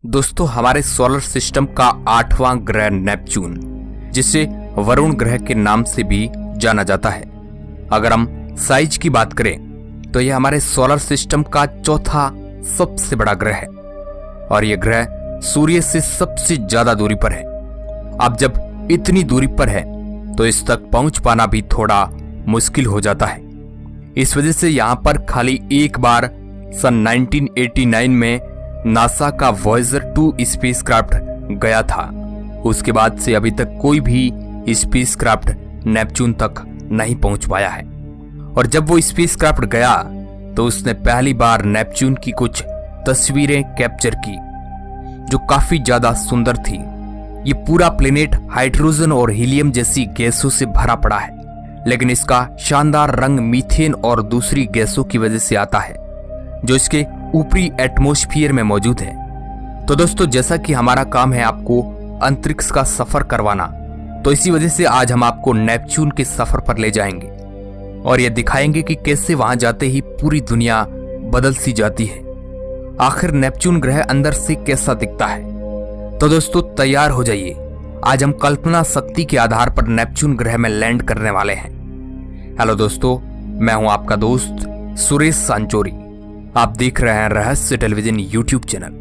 दोस्तों, हमारे solar system का 8वां ग्रह नेपच्यून, जिसे वरुण ग्रह के नाम से भी जाना जाता है, अगर हम साइज की बात करें तो यह हमारे सोलर सिस्टम का चौथा सबसे बड़ा ग्रह है और यह ग्रह सूर्य से सबसे ज्यादा दूरी पर है। अब जब इतनी दूरी पर है तो इस तक पहुंच पाना भी थोड़ा मुश्किल हो जाता है। इस वजह से यहां पर खाली एक बार सन 1989 में नासा का वॉयेजर 2 स्पेसक्राफ्ट गया था। उसके बाद से अभी तक कोई भी स्पेसक्राफ्ट नेपच्यून तक नहीं पहुंच पाया है। और जब वो स्पेसक्राफ्ट गया तो उसने पहली बार नेपच्यून की कुछ तस्वीरें कैप्चर की जो काफी ज्यादा सुंदर थी। ये पूरा प्लेनेट हाइड्रोजन और हीलियम जैसी गैसों से भरा पड़ा है, लेकिन इसका शानदार रंग मीथेन और दूसरी गैसों की वजह से आता है जो इसके ऊपरी एटमॉस्फेयर में मौजूद है। तो दोस्तों, जैसा कि हमारा काम है आपको अंतरिक्ष का सफर करवाना, तो इसी वजह से आज हम आपको नेपच्यून के सफर पर ले जाएंगे और ये दिखाएंगे कि कैसे वहां जाते ही पूरी दुनिया बदल सी जाती है। आखिर नेपच्यून ग्रह अंदर से कैसा दिखता है? तो दोस्तों, तैयार हो जाइए। आज हम कल्पना शक्ति के आधार पर नेपच्यून ग्रह में लैंड करने वाले हैं। हेलो दोस्तों, मैं हूं आपका दोस्त सुरेश सांचोरी। आप देख रहे हैं रहस्य टेलीविजन यूट्यूब चैनल।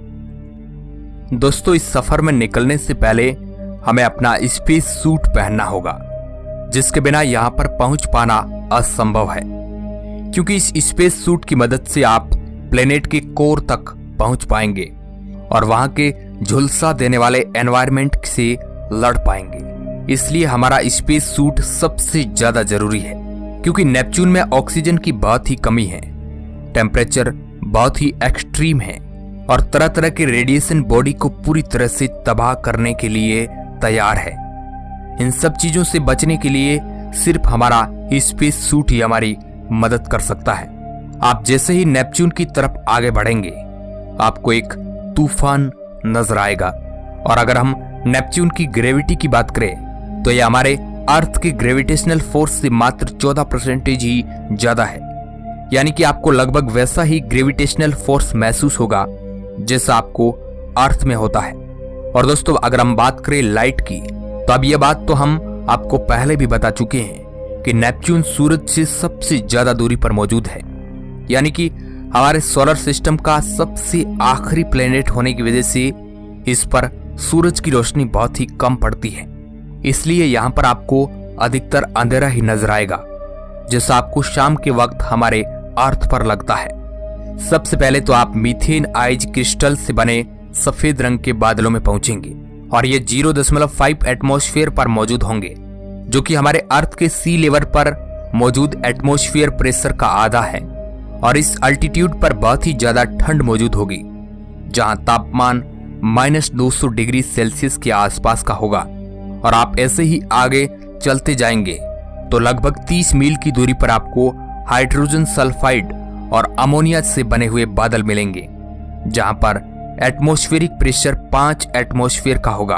दोस्तों, इस सफर में निकलने से पहले हमें अपना स्पेस सूट पहनना होगा, जिसके बिना यहां पर पहुंच पाना असंभव है, क्योंकि इस स्पेस सूट की मदद से आप प्लेनेट के कोर तक पहुंच पाएंगे और वहां के झुलसा देने वाले एनवायरनमेंट से लड़ पाएंगे। इसलिए हमारा स्पेस सूट सबसे ज्यादा जरूरी है, क्योंकि नेपच्यून में ऑक्सीजन की बहुत ही कमी है, टेम्परेचर बहुत ही एक्सट्रीम है और तरह तरह के रेडिएशन बॉडी को पूरी तरह से तबाह करने के लिए तैयार है। इन सब चीजों से बचने के लिए सिर्फ हमारा स्पेस सूट ही हमारी मदद कर सकता है। आप जैसे ही नेपच्यून की तरफ आगे बढ़ेंगे, आपको एक तूफान नजर आएगा। और अगर हम नेपच्यून की ग्रेविटी की बात करें तो यह हमारे अर्थ के ग्रेविटेशनल फोर्स से मात्र 14% ही ज्यादा है, यानी कि आपको लगभग वैसा ही ग्रेविटेशनल फोर्स महसूस होगा जैसा आपको अर्थ में होता है। और दोस्तों, अगर हम बात करें लाइट की, तो अब यह बात तो हम आपको पहले भी बता चुके हैं कि नेपच्यून सूरज से सबसे ज्यादा दूरी पर मौजूद है, यानी कि हमारे सोलर सिस्टम का सबसे आखिरी प्लेनेट होने की वजह से इस पर सूरज की रोशनी बहुत ही कम पड़ती है। इसलिए यहाँ पर आपको अधिकतर अंधेरा ही नजर आएगा, जैसा आपको शाम के वक्त हमारे अर्थ पर लगता है। सबसे पहले तो आप मीथेन आइज क्रिस्टल से बने सफेद रंग के बादलों में पहुंचेंगे और ये 0.5 एटमॉस्फेयर पर मौजूद होंगे, जो कि हमारे अर्थ के सी लेवल पर मौजूद एटमॉस्फेयर प्रेशर का आधा है। और इस अल्टीट्यूड पर बहुत ही ज्यादा ठंड मौजूद होगी, जहां तापमान -200 डिग्री सेल्सियस के आसपास का होगा। और आप ऐसे ही आगे चलते जाएंगे तो लगभग 30 मील की दूरी पर आपको हाइड्रोजन सल्फाइड और अमोनिया से बने हुए बादल मिलेंगे, जहां पर एटमॉस्फेरिक प्रेशर 5 एटमॉस्फेयर का होगा।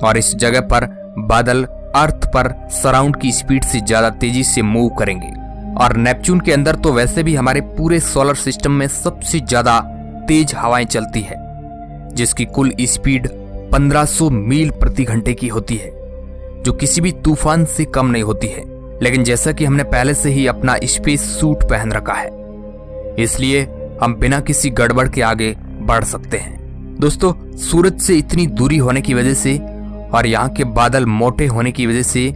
और इस जगह पर बादल अर्थ पर सराउंड की स्पीड से ज्यादा तेजी से मूव करेंगे। और नेपच्यून के अंदर तो वैसे भी हमारे पूरे सोलर सिस्टम में सबसे ज्यादा तेज हवाएं चलती है, जिसकी कुल स्पीड 1500 मील प्रति घंटे की होती है, जो किसी भी तूफान से कम नहीं होती है। लेकिन जैसा कि हमने पहले से ही अपना स्पेस सूट पहन रखा है, इसलिए हम बिना किसी गड़बड़ के आगे बढ़ सकते हैं। दोस्तों, सूरज से इतनी दूरी होने की वजह से और यहाँ के बादल मोटे होने की वजह से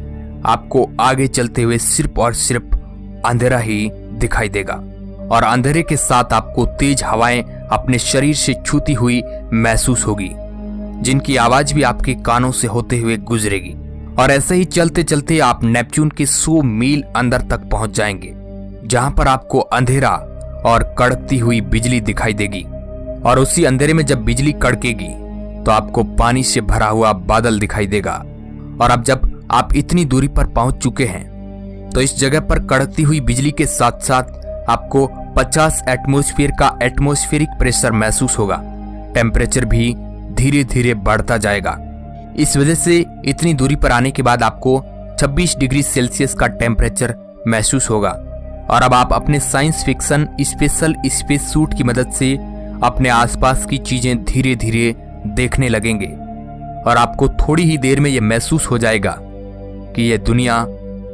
आपको आगे चलते हुए सिर्फ और सिर्फ अंधेरा ही दिखाई देगा। और अंधेरे के साथ आपको तेज हवाएं अपने शरीर से छूती हुई महसूस होगी, जिनकी आवाज भी आपके कानों से होते हुए गुजरेगी। और ऐसे ही चलते चलते आप नेपच्यून के 100 मील अंदर तक पहुंच जाएंगे, जहां पर आपको अंधेरा और कड़कती हुई बिजली दिखाई देगी। और उसी अंधेरे में जब बिजली कड़केगी तो आपको पानी से भरा हुआ बादल दिखाई देगा। और अब जब आप इतनी दूरी पर पहुंच चुके हैं तो इस जगह पर कड़कती हुई बिजली के साथ साथ आपको 50 एटमॉस्फेयर का एटमॉस्फेरिक प्रेशर महसूस होगा। टेम्परेचर भी धीरे धीरे बढ़ता जाएगा। इस वजह से इतनी दूरी पर आने के बाद आपको 26 डिग्री सेल्सियस का टेम्परेचर महसूस होगा। और अब आप अपने science fiction special space suit की मदद से अपने आसपास की चीजें धीरे धीरे देखने लगेंगे और आपको थोड़ी ही देर में यह महसूस हो जाएगा कि यह दुनिया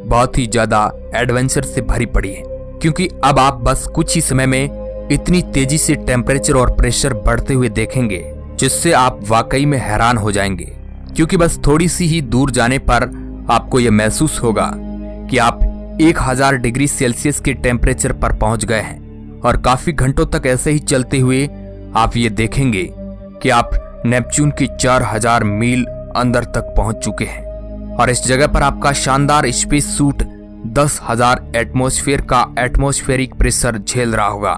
बहुत ही ज्यादा एडवेंचर से भरी पड़ी है, क्योंकि अब आप बस कुछ ही समय में इतनी तेजी से टेम्परेचर और प्रेशर बढ़ते हुए देखेंगे जिससे आप वाकई में हैरान हो जाएंगे। क्योंकि बस थोड़ी सी ही दूर जाने पर आपको यह महसूस होगा कि आप 1000 डिग्री सेल्सियस के टेम्परेचर पर पहुंच गए हैं और काफी घंटों तक ऐसे ही चलते हुए आप ये देखेंगे कि आप नेपच्यून की 4000 मील अंदर तक पहुंच चुके हैं और इस जगह पर आपका शानदार स्पेस सूट 10,000 एटमॉस्फेयर का एटमॉस्फेरिक प्रेशर झेल रहा होगा।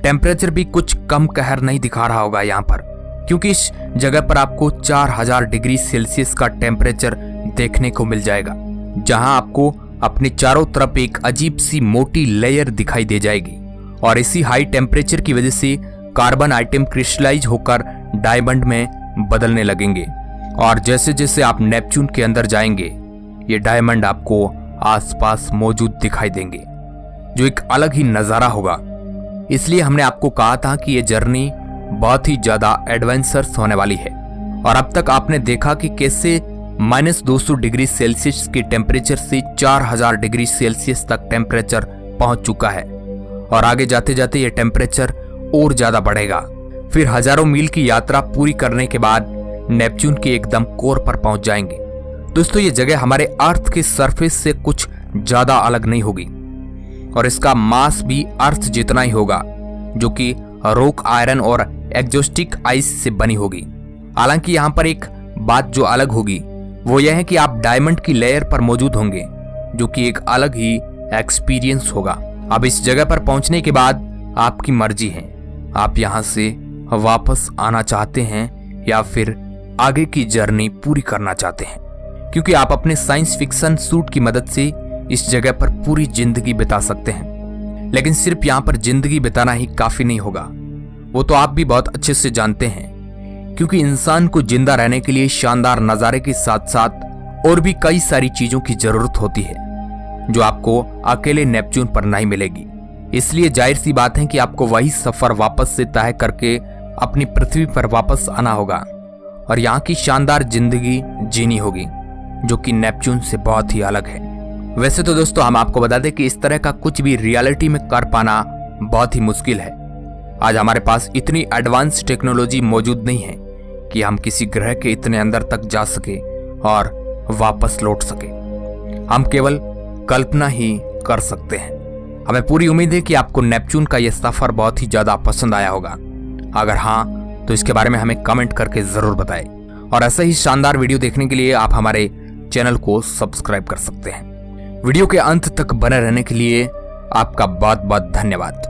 टेम्परेचर भी कुछ कम कहर नहीं दिखा रहा होगा यहाँ पर, क्योंकि इस जगह पर आपको 4000 डिग्री सेल्सियस का टेम्परेचर देखने को मिल जाएगा, जहां आपको अपने चारों तरफ एक अजीब सी मोटी लेयर दिखाई दे जाएगी और इसी हाई टेम्परेचर की वजह से कार्बन आइटम क्रिस्टलाइज होकर डायमंड में बदलने लगेंगे और जैसे जैसे आप नेपच्यून के अंदर जाएंगे ये डायमंड आपको आसपास मौजूद दिखाई देंगे, जो एक अलग ही नजारा होगा। इसलिए हमने आपको कहा था कि ये जर्नी बहुत ही ज्यादा एडवेंचरस होने वाली है और अब तक आपने देखा कि कैसे -200 डिग्री सेल्सियस के टेम्परेचर से 4000 डिग्री सेल्सियस तक टेम्परेचर पहुंच चुका है और आगे जाते जाते ये टेम्परेचर और ज्यादा बढ़ेगा। फिर हजारों मील की यात्रा पूरी करने के बाद नेपच्यून के एकदम कोर पर पहुंच जाएंगे। दोस्तों, ये जगह हमारे अर्थ के सरफेस से कुछ ज्यादा अलग नहीं होगी और इसका मास भी अर्थ जितना ही होगा, जो कि रॉक, आयरन और एक्जोस्टिक आइस से बनी होगी। हालांकि यहाँ पर एक बात जो अलग होगी वो यह है कि आप डायमंड की लेयर पर मौजूद होंगे, जो कि एक अलग ही एक्सपीरियंस होगा। अब इस जगह पर पहुंचने के बाद आपकी मर्जी है, आप यहाँ से वापस आना चाहते हैं या फिर आगे की जर्नी पूरी करना चाहते हैं, क्योंकि आप अपने साइंस फिक्शन सूट की मदद से इस जगह पर पूरी जिंदगी बिता सकते हैं। लेकिन सिर्फ यहाँ पर जिंदगी बिताना ही काफी नहीं होगा, वो तो आप भी बहुत अच्छे से जानते हैं, क्योंकि इंसान को जिंदा रहने के लिए शानदार नजारे के साथ साथ और भी कई सारी चीजों की जरूरत होती है, जो आपको अकेले नेपच्यून पर नहीं मिलेगी। इसलिए जाहिर सी बात है कि आपको वही सफर वापस से तय करके अपनी पृथ्वी पर वापस आना होगा और यहाँ की शानदार जिंदगी जीनी होगी, जो कि नेपच्यून से बहुत ही अलग है। वैसे तो दोस्तों, हम आपको बता दें कि इस तरह का कुछ भी रियलिटी में कर पाना बहुत ही मुश्किल है। आज हमारे पास इतनी एडवांस टेक्नोलॉजी मौजूद नहीं है कि हम किसी ग्रह के इतने अंदर तक जा सके और वापस लौट सके। हम केवल कल्पना ही कर सकते हैं। हमें पूरी उम्मीद है कि आपको नेपच्यून का यह सफर बहुत ही ज्यादा पसंद आया होगा। अगर हाँ, तो इसके बारे में हमें कमेंट करके जरूर बताएं और ऐसे ही शानदार वीडियो देखने के लिए आप हमारे चैनल को सब्सक्राइब कर सकते हैं। वीडियो के अंत तक बने रहने के लिए आपका बहुत बहुत धन्यवाद।